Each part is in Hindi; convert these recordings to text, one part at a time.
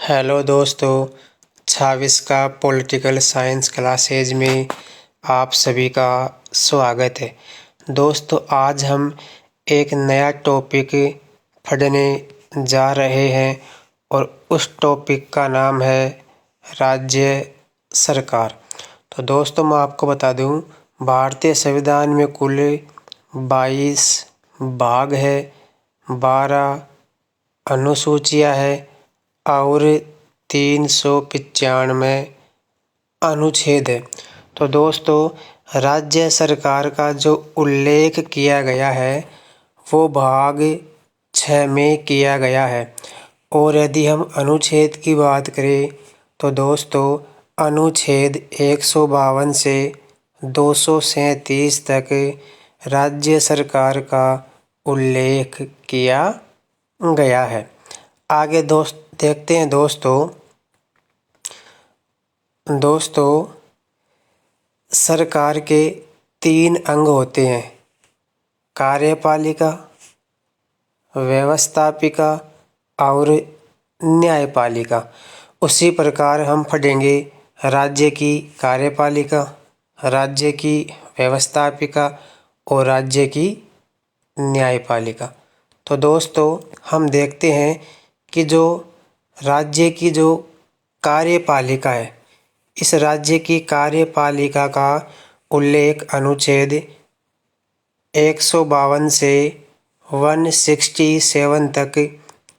हेलो दोस्तों, 26 का पॉलिटिकल साइंस क्लासेज में आप सभी का स्वागत है। दोस्तों, आज हम एक नया टॉपिक पढ़ने जा रहे हैं और उस टॉपिक का नाम है राज्य सरकार। तो दोस्तों, मैं आपको बता दूं, भारतीय संविधान में कुल 22 भाग है, 12 अनुसूचियां हैं और 395 अनुच्छेद है। तो दोस्तों, राज्य सरकार का जो उल्लेख किया गया है वो भाग 6 में किया गया है। और यदि हम अनुच्छेद की बात करें तो दोस्तों, अनुच्छेद 152 से 237 तक राज्य सरकार का उल्लेख किया गया है। आगे देखते हैं दोस्तों, सरकार के 3 अंग होते हैं: कार्यपालिका, व्यवस्थापिका और न्यायपालिका। उसी प्रकार हम पढ़ेंगे राज्य की कार्यपालिका, राज्य की व्यवस्थापिका और राज्य की न्यायपालिका। तो दोस्तों, हम देखते हैं कि जो राज्य की जो कार्यपालिका है, इस राज्य की कार्यपालिका का उल्लेख अनुच्छेद 152 से 167 तक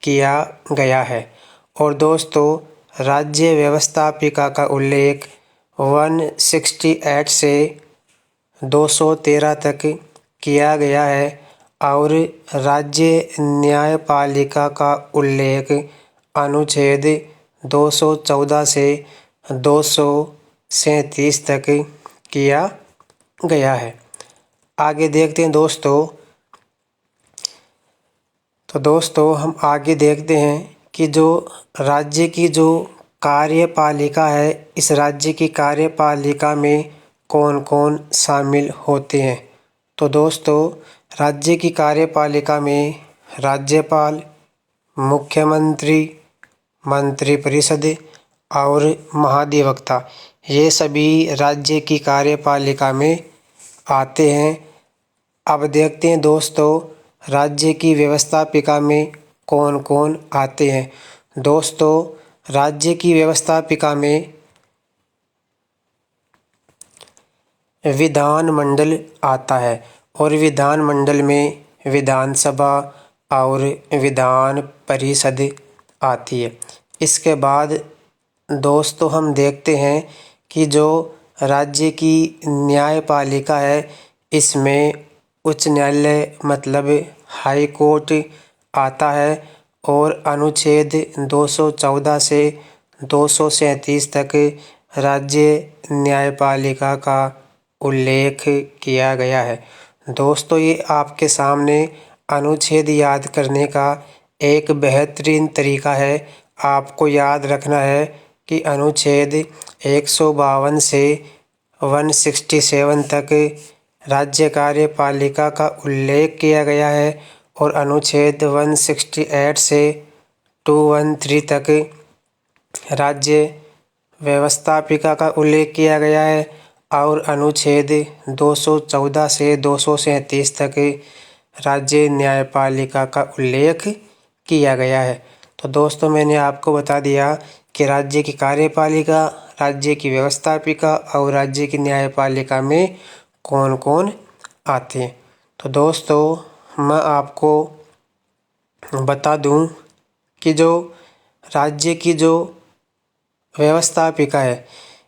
किया गया है। और दोस्तों, राज्य व्यवस्थापिका का उल्लेख 168 से 213 तक किया गया है और राज्य न्यायपालिका का उल्लेख अनुच्छेद 214 से 237 तक किया गया है। आगे देखते हैं दोस्तों, हम आगे देखते हैं कि जो राज्य की जो कार्यपालिका है, इस राज्य की कार्यपालिका में कौन कौन शामिल होते हैं। तो दोस्तों, राज्य की कार्यपालिका में राज्यपाल, मुख्यमंत्री, मंत्रिपरिषद और महाधिवक्ता, ये सभी राज्य की कार्यपालिका में आते हैं। अब देखते हैं दोस्तों, राज्य की व्यवस्थापिका में कौन कौन आते हैं। दोस्तों, राज्य की व्यवस्थापिका में विधानमंडल आता है और विधानमंडल में विधानसभा और विधान परिषद आती है। इसके बाद दोस्तों, हम देखते हैं कि जो राज्य की न्यायपालिका है, इसमें उच्च न्यायालय मतलब हाई कोर्ट आता है और अनुच्छेद 214 से 237 तक राज्य न्यायपालिका का उल्लेख किया गया है। दोस्तों, ये आपके सामने अनुच्छेद याद करने का एक बेहतरीन तरीका है। आपको याद रखना है कि अनुच्छेद 152 से 167 तक राज्य कार्यपालिका का उल्लेख किया गया है और अनुच्छेद 168 से 213 तक राज्य व्यवस्थापिका का उल्लेख किया गया है और अनुच्छेद 214 से 237 तक राज्य न्यायपालिका का उल्लेख किया गया है। तो दोस्तों, मैंने आपको बता दिया कि राज्य की कार्यपालिका, राज्य की व्यवस्थापिका और राज्य की न्यायपालिका में कौन कौन आते हैं। तो दोस्तों, मैं आपको बता दूं कि जो राज्य की जो व्यवस्थापिका है,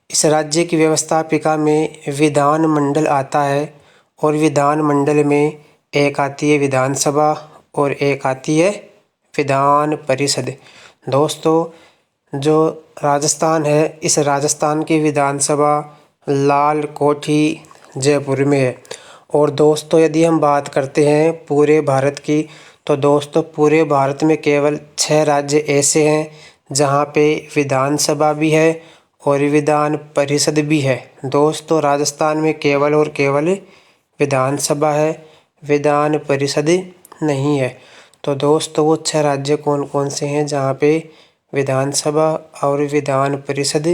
इस राज्य की व्यवस्थापिका में विधानमंडल आता है और विधानमंडल में एक आती है विधानसभा और एक आती है विधान परिषद। दोस्तों, जो राजस्थान है, इस राजस्थान की विधानसभा लाल कोठी जयपुर में है। और दोस्तों, यदि हम बात करते हैं पूरे भारत की, तो दोस्तों पूरे भारत में केवल 6 राज्य ऐसे हैं जहाँ पे विधानसभा भी है और विधान परिषद भी है। दोस्तों, राजस्थान में केवल और केवल विधानसभा है, विधान परिषद नहीं है। तो दोस्तों, वो 6 राज्य कौन कौन से हैं जहाँ पे विधानसभा और विधान परिषद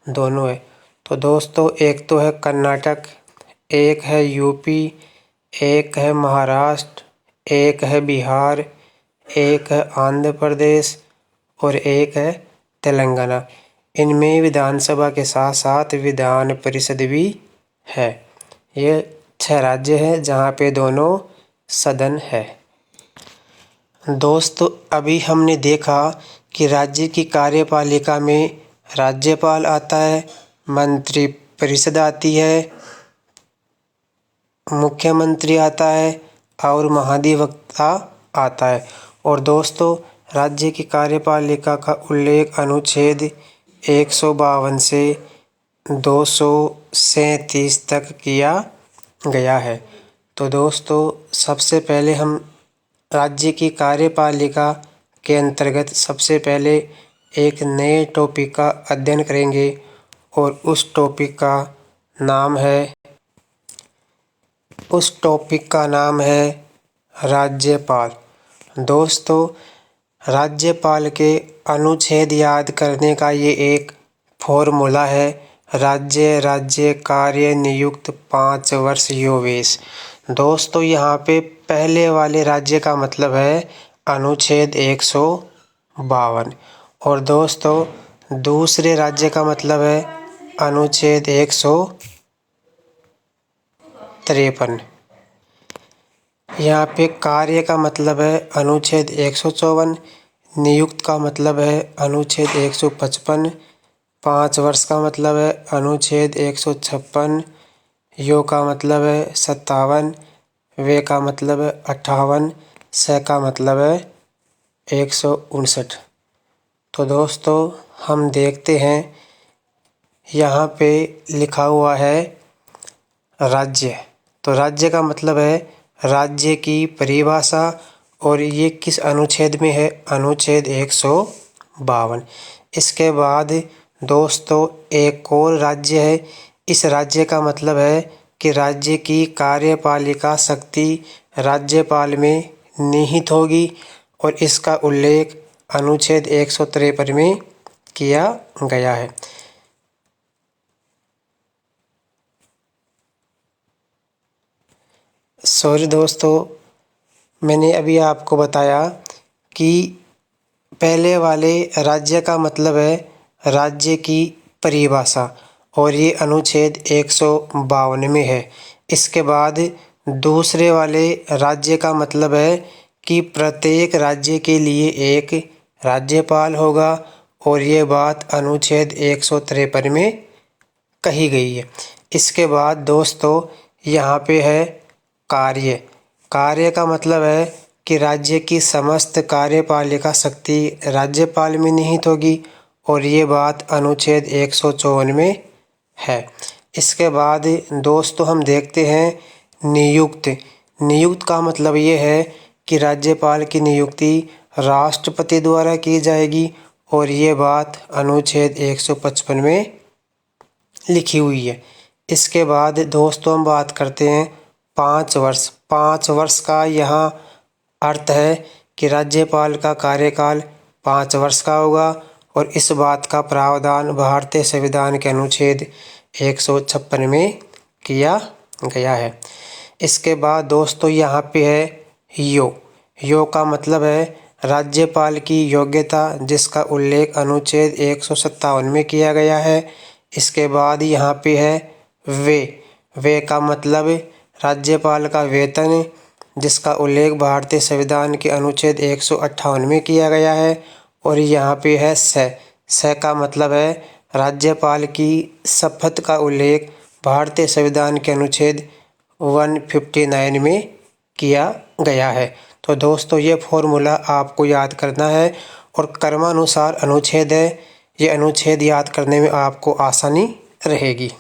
दोनों है। तो दोस्तों एक तो है कर्नाटक, एक है यूपी, एक है महाराष्ट्र, एक है बिहार, एक है आंध्र प्रदेश और एक है तेलंगाना। इनमें विधानसभा के साथ साथ विधान परिषद भी है। ये 6 राज्य हैं जहाँ पे दोनों सदन है। दोस्तों अभी हमने देखा कि राज्य की कार्यपालिका में राज्यपाल आता है, मंत्री परिषद आती है, मुख्यमंत्री आता है और महाधिवक्ता आता है। और दोस्तों राज्य की कार्यपालिका का उल्लेख अनुच्छेद 152 से 237 तक किया गया है। तो दोस्तों सबसे पहले हम राज्य की कार्यपालिका के अंतर्गत सबसे पहले एक नए टॉपिक का अध्ययन करेंगे और उस टॉपिक का नाम है राज्यपाल। दोस्तों राज्यपाल के अनुच्छेद याद करने का ये एक फॉर्मूला है। राज्य कार्य नियुक्त 5 वर्ष योवेश। दोस्तों यहाँ पे पहले वाले राज्य का मतलब है अनुच्छेद 152 और दोस्तों दूसरे राज्य का मतलब है अनुच्छेद 153। यहाँ पे कार्य का मतलब है अनुच्छेद 154, नियुक्त का मतलब है अनुच्छेद 155, 5 वर्ष का मतलब है अनुच्छेद 156, यो का मतलब है 57, वे का मतलब है 58, स का मतलब है 159। तो दोस्तों हम देखते हैं यहाँ पे लिखा हुआ है राज्य। तो राज्य का मतलब है राज्य की परिभाषा और ये किस अनुच्छेद में है? अनुच्छेद 152। इसके बाद दोस्तों एक और राज्य है। इस राज्य का मतलब है कि राज्य की कार्यपालिका शक्ति राज्यपाल में निहित होगी और इसका उल्लेख अनुच्छेद 153 में किया गया है। सॉरी दोस्तों, मैंने अभी आपको बताया कि पहले वाले राज्य का मतलब है राज्य की परिभाषा और ये अनुच्छेद 152 में है। इसके बाद दूसरे वाले राज्य का मतलब है कि प्रत्येक राज्य के लिए एक राज्यपाल होगा और ये बात अनुच्छेद 153 में कही गई है। इसके बाद दोस्तों यहाँ पे है कार्य का मतलब है कि राज्य की समस्त कार्यपालिका शक्ति राज्यपाल में निहित होगी और ये बात अनुच्छेद 154 में है। इसके बाद दोस्तों हम देखते हैं नियुक्त का मतलब ये है कि राज्यपाल की नियुक्ति राष्ट्रपति द्वारा की जाएगी और ये बात अनुच्छेद 155 में लिखी हुई है। इसके बाद दोस्तों हम बात करते हैं 5 वर्ष। 5 वर्ष का यहाँ अर्थ है कि राज्यपाल का कार्यकाल 5 वर्ष का होगा और इस बात का प्रावधान भारतीय संविधान के अनुच्छेद 156 में किया गया है। इसके बाद दोस्तों यहाँ पे है यो का मतलब है राज्यपाल की योग्यता जिसका उल्लेख अनुच्छेद 157 में किया गया है। इसके बाद यहाँ पे है वे का मतलब राज्यपाल का वेतन जिसका उल्लेख भारतीय संविधान के अनुच्छेद 158 में किया गया है। और यहाँ पे है स का मतलब है राज्यपाल की शपथ का उल्लेख भारतीय संविधान के अनुच्छेद 159 में किया गया है। तो दोस्तों ये फॉर्मूला आपको याद करना है और क्रमानुसार अनुच्छेद है, ये अनुच्छेद याद करने में आपको आसानी रहेगी।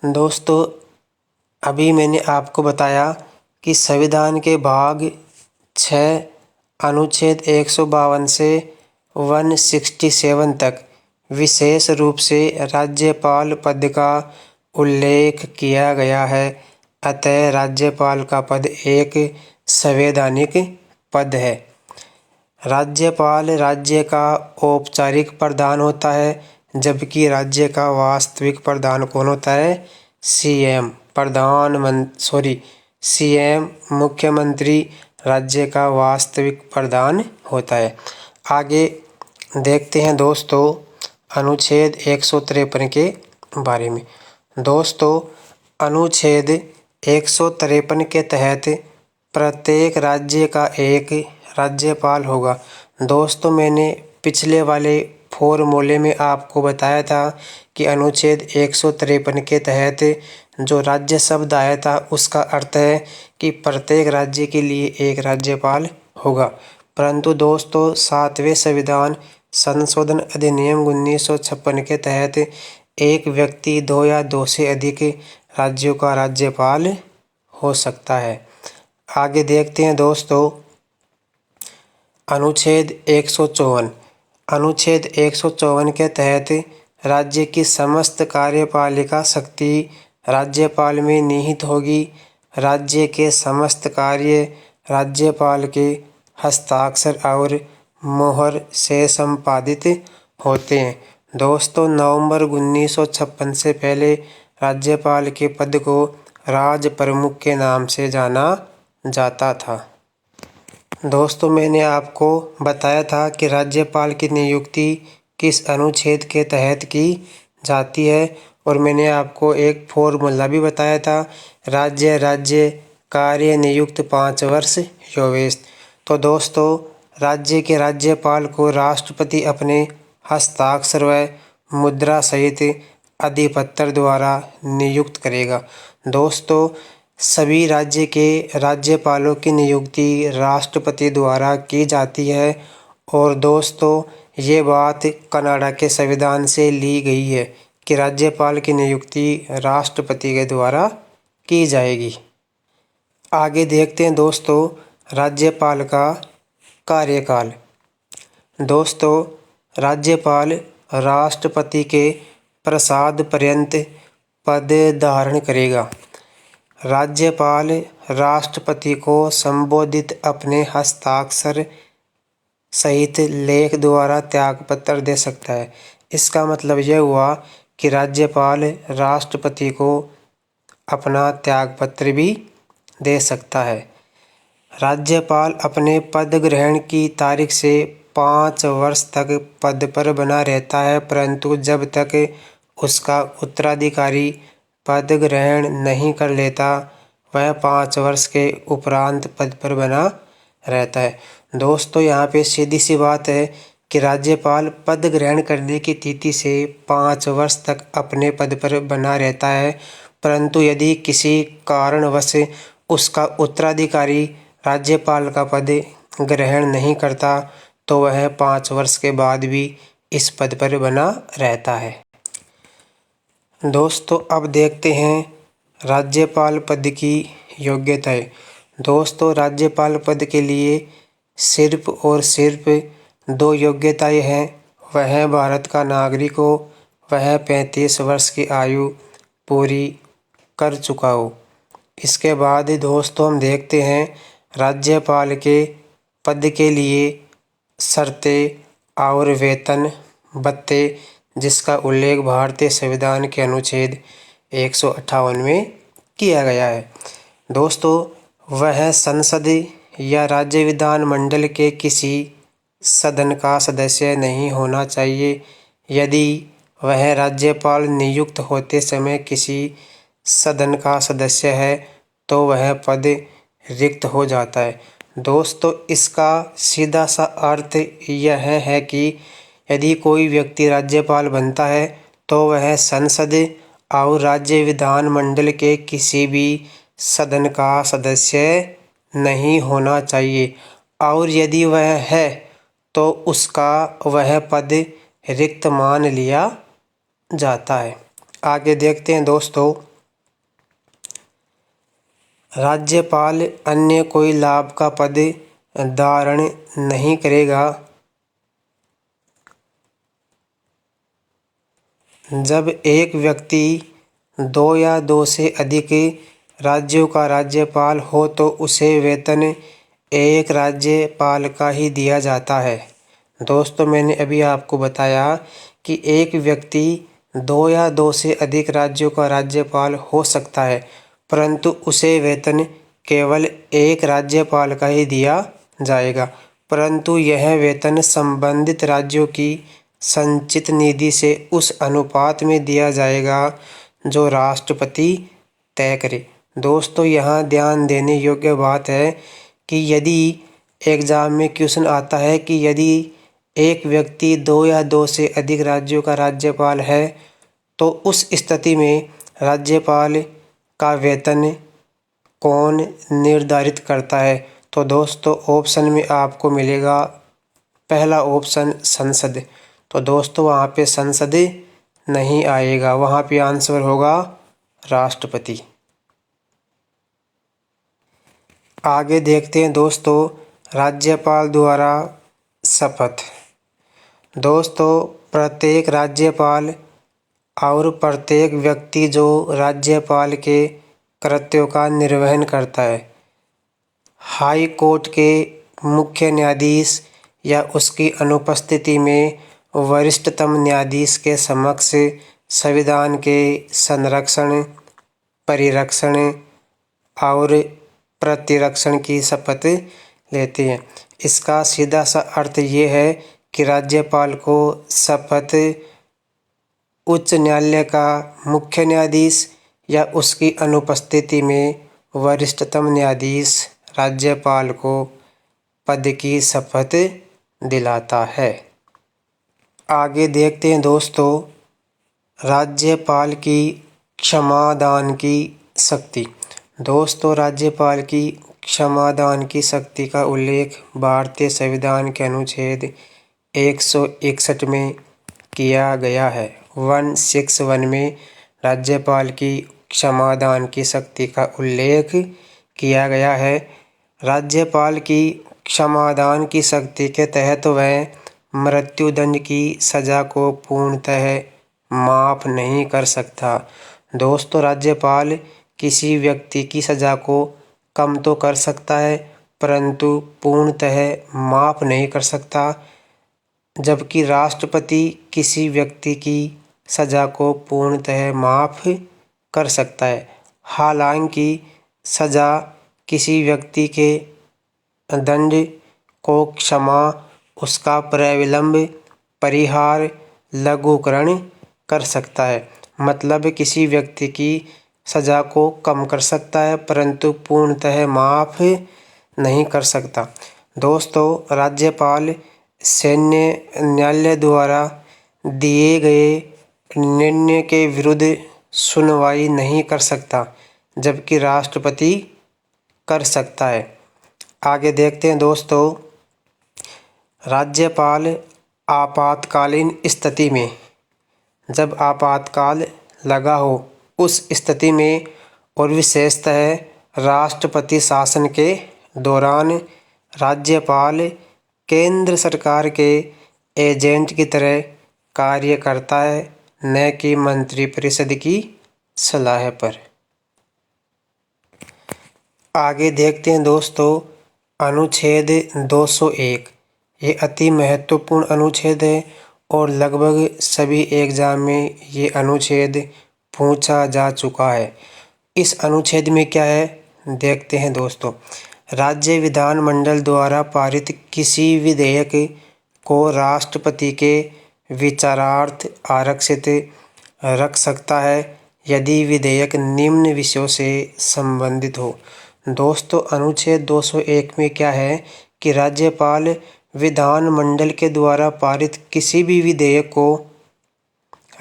दोस्तों अभी मैंने आपको बताया कि संविधान के भाग 6 अनुच्छेद 152 से 167 तक विशेष रूप से राज्यपाल पद का उल्लेख किया गया है। अतः राज्यपाल का पद एक संवैधानिक पद है। राज्यपाल राज्य का औपचारिक प्रधान होता है, जबकि राज्य का वास्तविक प्रधान कौन होता है? सीएम। सीएम मुख्यमंत्री राज्य का वास्तविक प्रधान होता है। आगे देखते हैं दोस्तों अनुच्छेद 153 के बारे में। दोस्तों अनुच्छेद 153 के तहत प्रत्येक राज्य का एक राज्यपाल होगा। दोस्तों मैंने पिछले वाले फॉर्मूले में आपको बताया था कि अनुच्छेद 153 के तहत जो राज्य शब्द आया था उसका अर्थ है कि प्रत्येक राज्य के लिए एक राज्यपाल होगा। परंतु दोस्तों 7वें संविधान संशोधन अधिनियम 1956 के तहत एक व्यक्ति 2 या 2 से अधिक राज्यों का राज्यपाल हो सकता है। आगे देखते हैं दोस्तों अनुच्छेद 154। अनुच्छेद 154 के तहत राज्य की समस्त कार्यपालिका शक्ति राज्यपाल में निहित होगी। राज्य के समस्त कार्य राज्यपाल के हस्ताक्षर और मोहर से संपादित होते हैं। दोस्तों नवंबर 1956 से पहले राज्यपाल के पद को राज प्रमुख के नाम से जाना जाता था। दोस्तों मैंने आपको बताया था कि राज्यपाल की नियुक्ति किस अनुच्छेद के तहत की जाती है और मैंने आपको एक फॉर्मूला भी बताया था, राज्य कार्य नियुक्त 5 वर्ष योवेश। तो दोस्तों राज्य के राज्यपाल को राष्ट्रपति अपने हस्ताक्षर व मुद्रा सहित अधिपत्र द्वारा नियुक्त करेगा। दोस्तों सभी राज्य के राज्यपालों की नियुक्ति राष्ट्रपति द्वारा की जाती है और दोस्तों ये बात कनाडा के संविधान से ली गई है कि राज्यपाल की नियुक्ति राष्ट्रपति के द्वारा की जाएगी। आगे देखते हैं दोस्तों राज्यपाल का कार्यकाल। दोस्तों राज्यपाल राष्ट्रपति के प्रसाद पर्यंत पद धारण करेगा। राज्यपाल राष्ट्रपति को संबोधित अपने हस्ताक्षर सहित लेख द्वारा त्यागपत्र दे सकता है। इसका मतलब यह हुआ कि राज्यपाल राष्ट्रपति को अपना त्यागपत्र भी दे सकता है। राज्यपाल अपने पद ग्रहण की तारीख से 5 वर्ष तक पद पर बना रहता है, परंतु जब तक उसका उत्तराधिकारी पद ग्रहण नहीं कर लेता वह 5 वर्ष के उपरांत पद पर बना रहता है। दोस्तों यहाँ पे सीधी सी बात है कि राज्यपाल पद ग्रहण करने की तिथि से 5 वर्ष तक अपने पद पर बना रहता है, परंतु यदि किसी कारणवश उसका उत्तराधिकारी राज्यपाल का पद ग्रहण नहीं करता तो वह 5 वर्ष के बाद भी इस पद पर बना रहता है। दोस्तों अब देखते हैं राज्यपाल पद की योग्यताएं। दोस्तों राज्यपाल पद के लिए सिर्फ और सिर्फ 2 योग्यताएं हैं। वह भारत का नागरिक हो, वह 35 वर्ष की आयु पूरी कर चुका हो। इसके बाद दोस्तों हम देखते हैं राज्यपाल के पद के लिए शर्तें और वेतन भत्ते, जिसका उल्लेख भारतीय संविधान के अनुच्छेद 158 में किया गया है। दोस्तों वह संसद या राज्य विधानमंडल के किसी सदन का सदस्य नहीं होना चाहिए। यदि वह राज्यपाल नियुक्त होते समय किसी सदन का सदस्य है तो वह पद रिक्त हो जाता है। दोस्तों इसका सीधा सा अर्थ यह है कि यदि कोई व्यक्ति राज्यपाल बनता है तो वह संसद और राज्य विधानमंडल के किसी भी सदन का सदस्य नहीं होना चाहिए, और यदि वह है तो उसका वह पद रिक्त मान लिया जाता है। आगे देखते हैं दोस्तों राज्यपाल अन्य कोई लाभ का पद धारण नहीं करेगा। जब एक व्यक्ति 2 या 2 से अधिक राज्यों का राज्यपाल हो तो उसे वेतन एक राज्यपाल का ही दिया जाता है। दोस्तों, मैंने अभी आपको बताया कि एक व्यक्ति 2 या 2 से अधिक राज्यों का राज्यपाल हो सकता है, परंतु उसे वेतन केवल एक राज्यपाल का ही दिया जाएगा, परंतु यह वेतन संबंधित राज्यों की संचित निधि से उस अनुपात में दिया जाएगा जो राष्ट्रपति तय करे। दोस्तों, यहाँ ध्यान देने योग्य बात है कि यदि एग्जाम में क्वेश्चन आता है कि यदि एक व्यक्ति 2 या 2 से अधिक राज्यों का राज्यपाल है तो उस स्थिति में राज्यपाल का वेतन कौन निर्धारित करता है, तो दोस्तों ऑप्शन में आपको मिलेगा पहला ऑप्शन संसद। तो दोस्तों वहाँ पे संसद नहीं आएगा, वहाँ पे आंसर होगा राष्ट्रपति। आगे देखते हैं दोस्तों, राज्यपाल द्वारा शपथ। दोस्तों, प्रत्येक राज्यपाल और प्रत्येक व्यक्ति जो राज्यपाल के कृत्यों का निर्वहन करता है, हाई कोर्ट के मुख्य न्यायाधीश या उसकी अनुपस्थिति में वरिष्ठतम न्यायाधीश के समक्ष संविधान के संरक्षण, परिरक्षण और प्रतिरक्षण की शपथ लेते हैं। इसका सीधा सा अर्थ ये है कि राज्यपाल को शपथ उच्च न्यायालय का मुख्य न्यायाधीश या उसकी अनुपस्थिति में वरिष्ठतम न्यायाधीश राज्यपाल को पद की शपथ दिलाता है। आगे देखते हैं दोस्तों, राज्यपाल की क्षमादान की शक्ति। दोस्तों, राज्यपाल की क्षमादान की शक्ति का उल्लेख भारतीय संविधान के अनुच्छेद 161 में किया गया है। 161 में राज्यपाल की क्षमादान की शक्ति का उल्लेख किया गया है। राज्यपाल की क्षमादान की शक्ति के तहत वह मृत्युदंड की सजा को पूर्णतः माफ नहीं कर सकता। दोस्तों, राज्यपाल किसी व्यक्ति की सजा को कम तो कर सकता है, परंतु पूर्णतः माफ नहीं कर सकता, जबकि राष्ट्रपति किसी व्यक्ति की सजा को पूर्णतः माफ कर सकता है। हालांकि सजा किसी व्यक्ति के दंड को क्षमा, उसका प्रविलंब, परिहार, लघुकरण कर सकता है। मतलब किसी व्यक्ति की सजा को कम कर सकता है, परंतु पूर्णतः माफ नहीं कर सकता। दोस्तों, राज्यपाल सैन्य न्यायालय द्वारा दिए गए निर्णय के विरुद्ध सुनवाई नहीं कर सकता, जबकि राष्ट्रपति कर सकता है। आगे देखते हैं दोस्तों, राज्यपाल आपातकालीन स्थिति में, जब आपातकाल लगा हो उस स्थिति में और विशेषतः राष्ट्रपति शासन के दौरान राज्यपाल केंद्र सरकार के एजेंट की तरह कार्य करता है, न कि मंत्रिपरिषद की सलाह पर। आगे देखते हैं दोस्तों, अनुच्छेद 201। ये अति महत्वपूर्ण अनुच्छेद है और लगभग सभी एग्जाम में ये अनुच्छेद पूछा जा चुका है। इस अनुच्छेद में क्या है देखते हैं दोस्तों। राज्य विधानमंडल द्वारा पारित किसी विधेयक को राष्ट्रपति के विचारार्थ आरक्षित रख सकता है यदि विधेयक निम्न विषयों से संबंधित हो। दोस्तों, अनुच्छेद 201 में क्या है कि राज्यपाल विधानमंडल के द्वारा पारित किसी भी विधेयक को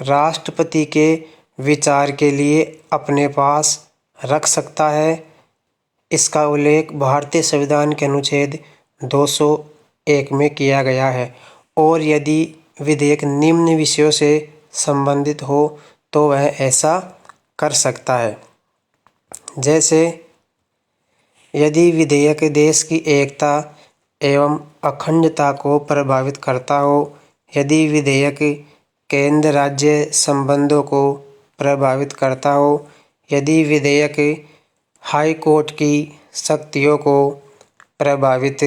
राष्ट्रपति के विचार के लिए अपने पास रख सकता है। इसका उल्लेख भारतीय संविधान के अनुच्छेद 201 में किया गया है और यदि विधेयक निम्न विषयों से संबंधित हो तो वह ऐसा कर सकता है। जैसे यदि विधेयक देश की एकता एवं अखंडता को प्रभावित करता हो, यदि विधेयक केंद्र राज्य संबंधों को प्रभावित करता हो, यदि विधेयक हाई कोर्ट की शक्तियों को प्रभावित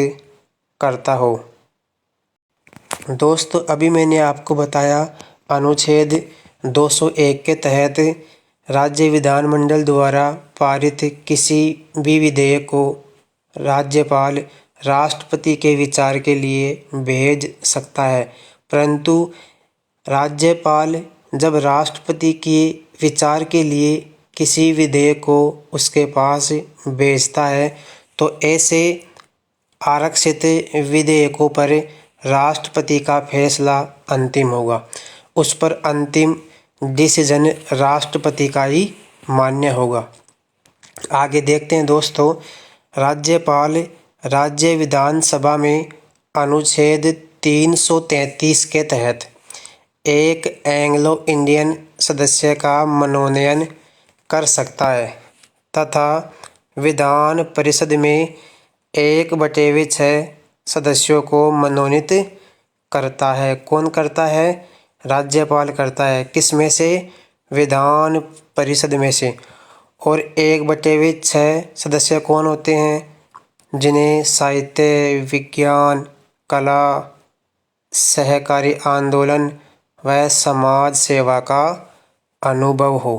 करता हो। दोस्तों, अभी मैंने आपको बताया अनुच्छेद 201 के तहत राज्य विधानमंडल द्वारा पारित किसी भी विधेयक को राज्यपाल राष्ट्रपति के विचार के लिए भेज सकता है, परंतु राज्यपाल जब राष्ट्रपति के विचार के लिए किसी विधेयक को उसके पास भेजता है तो ऐसे आरक्षित विधेयकों पर राष्ट्रपति का फैसला अंतिम होगा। उस पर अंतिम डिसीजन राष्ट्रपति का ही मान्य होगा। आगे देखते हैं दोस्तों, राज्यपाल राज्य विधानसभा में अनुच्छेद 333 के तहत एक एंग्लो इंडियन सदस्य का मनोनयन कर सकता है तथा विधान परिषद में 1/6 सदस्यों को मनोनीत करता है। कौन करता है? राज्यपाल करता है। किस में से? विधान परिषद में से। और 1/6 सदस्य कौन होते हैं? जिन्हें साहित्य, विज्ञान, कला, सहकारी आंदोलन व समाज सेवा का अनुभव हो,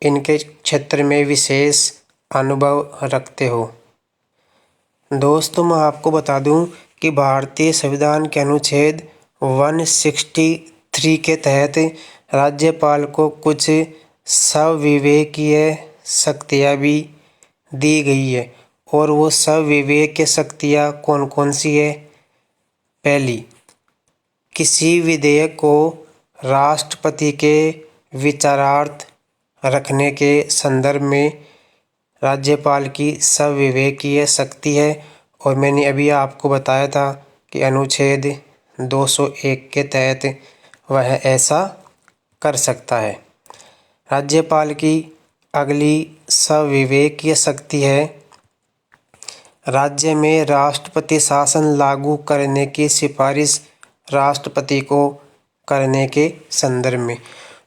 इनके क्षेत्र में विशेष अनुभव रखते हो। दोस्तों, मैं आपको बता दूं कि भारतीय संविधान के अनुच्छेद 163 के तहत राज्यपाल को कुछ संविवेकीय शक्तियाँ भी दी गई है। और वो संविवेकीय शक्तियाँ कौन कौन सी है? पहली, किसी विधेयक को राष्ट्रपति के विचारार्थ रखने के संदर्भ में राज्यपाल की संविवेकीय शक्ति है। और मैंने अभी आपको बताया था कि अनुच्छेद 201 के तहत वह ऐसा कर सकता है। राज्यपाल की अगली संविवेकीय शक्ति है राज्य में राष्ट्रपति शासन लागू करने की सिफारिश राष्ट्रपति को करने के संदर्भ में।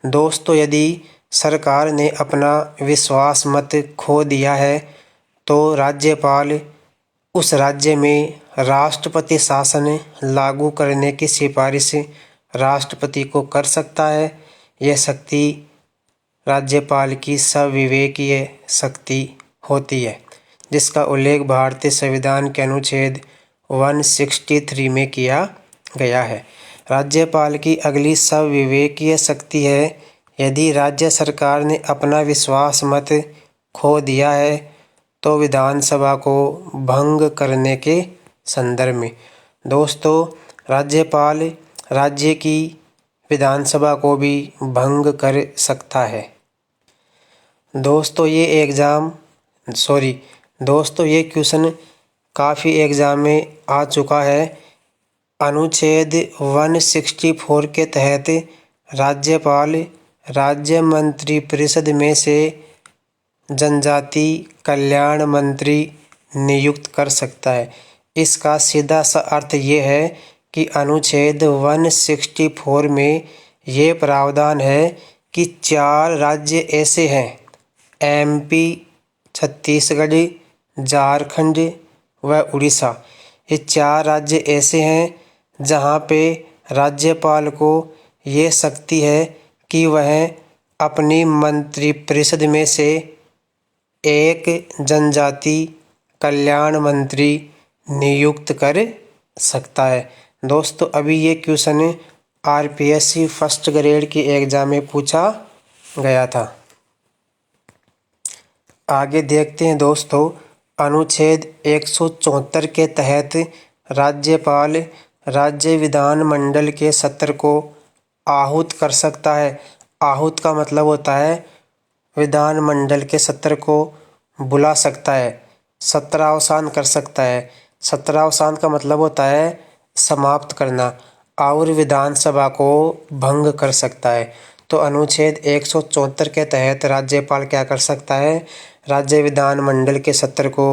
दोस्तों, यदि सरकार ने अपना विश्वास मत खो दिया है तो राज्यपाल उस राज्य में राष्ट्रपति शासन लागू करने की सिफारिश राष्ट्रपति को कर सकता है। यह शक्ति राज्यपाल की संविवेकीय शक्ति होती है, जिसका उल्लेख भारतीय संविधान के अनुच्छेद 163 में किया गया है। राज्यपाल की अगली संविवेकीय शक्ति है यदि राज्य सरकार ने अपना विश्वास मत खो दिया है तो विधानसभा को भंग करने के संदर्भ में। दोस्तों, राज्यपाल राज्य की विधानसभा को भी भंग कर सकता है। दोस्तों, ये क्वेश्चन काफ़ी एग्ज़ाम में आ चुका है। अनुच्छेद 164 के तहत राज्यपाल राज्य मंत्रिपरिषद में से जनजाति कल्याण मंत्री नियुक्त कर सकता है। इसका सीधा सा अर्थ ये है कि अनुच्छेद 164 में ये प्रावधान है कि 4 राज्य ऐसे हैं, MP, छत्तीसगढ़, झारखंड व उड़ीसा। ये 4 राज्य ऐसे हैं जहाँ पे राज्यपाल को ये शक्ति है कि वह अपनी मंत्रिपरिषद में से एक जनजाति कल्याण मंत्री नियुक्त कर सकता है। दोस्तों, अभी ये क्वेश्चन RPSC फर्स्ट ग्रेड की एग्जाम में पूछा गया था। आगे देखते हैं दोस्तों, अनुच्छेद 174 के तहत राज्यपाल राज्य विधानमंडल के सत्र को आहूत कर सकता है। आहूत का मतलब होता है विधानमंडल के सत्र को बुला सकता है, सत्रावसान कर सकता है। सत्रावसान का मतलब होता है समाप्त करना, और विधानसभा को भंग कर सकता है। तो अनुच्छेद 174 के तहत राज्यपाल क्या कर सकता है? राज्य विधानमंडल के सत्र को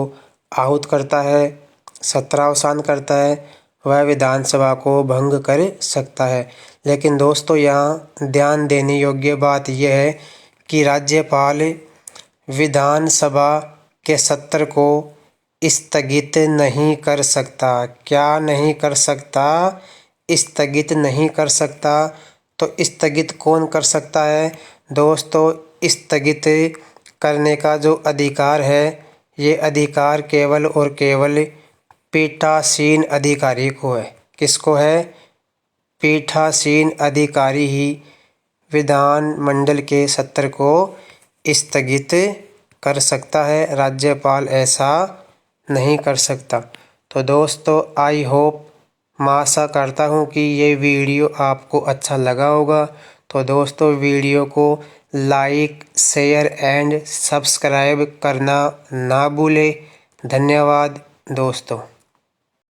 आहूत करता है, सत्रावसान करता है, वह विधानसभा को भंग कर सकता है। लेकिन दोस्तों, यहाँ ध्यान देने योग्य बात यह है कि राज्यपाल विधानसभा के सत्र को स्थगित नहीं कर सकता। क्या नहीं कर सकता? स्थगित नहीं कर सकता। तो स्थगित कौन कर सकता है? दोस्तों, स्थगित करने का जो अधिकार है, ये अधिकार केवल और केवल पीठासीन अधिकारी को है। किसको है? पीठासीन अधिकारी ही विधानमंडल के सत्र को स्थगित कर सकता है। राज्यपाल ऐसा नहीं कर सकता। तो दोस्तों, आई होप, मैं आशा करता हूँ कि ये वीडियो आपको अच्छा लगा होगा। तो दोस्तों, वीडियो को लाइक, शेयर एंड सब्सक्राइब करना ना भूलें। धन्यवाद दोस्तों।